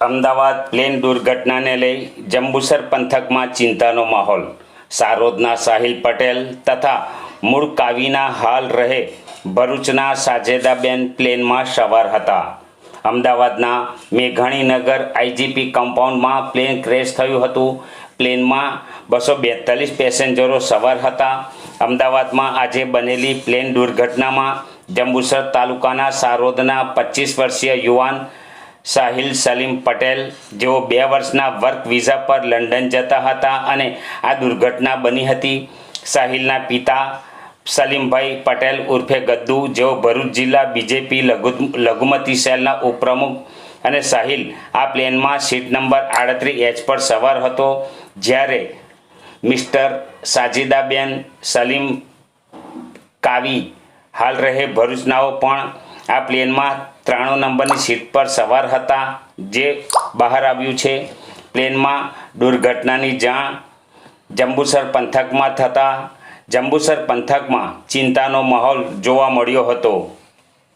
Ahmedabad plane દુર્ઘટનાને લઈ જંબુસર પંથકમાં ચિંતાનો માહોલ। સારોદના સાહિલ પટેલ તથા મૂળ કાવીના હાલ રહે ભરૂચના સાજેદાબેન પ્લેનમાં સવાર હતા। અમદાવાદના મેઘાણીનગર આઈજીપી કમ્પાઉન્ડમાં પ્લેન ક્રેશ થયું હતું। પ્લેનમાં 242 પેસેન્જરો સવાર હતા। અમદાવાદમાં આજે બનેલી પ્લેન દુર્ઘટનામાં જંબુસર તાલુકાના સારોદના 25 વર્ષીય યુવાન સાહિલ સલીમ પટેલ જેઓ 2 વર્ષના વર્ક વિઝા પર લંડન જતા હતા અને આ દુર્ઘટના બની હતી। સાહિલના પિતા સલીમભાઈ પટેલ ઉર્ફે ગદ્દુ જેઓ ભરૂચ જિલ્લા બીજેપી લઘુમતી સેલના ઉપપ્રમુખ અને સાહિલ આ પ્લેનમાં સીટ નંબર 38H પર સવાર હતો, જ્યારે મિસ્ટર સાજિદાબેન સલીમ કાવી હાલ રહે ભરૂચનાઓ પણ આ પ્લેનમાં 93 નંબરની સીટ પર સવાર હતા, જે બહાર આવ્યું છે। પ્લેનમાં દુર્ઘટનાની જાણ જંબુસર પંથકમાં થતાં જંબુસર પંથકમાં ચિંતાનો માહોલ જોવા મળ્યો હતો।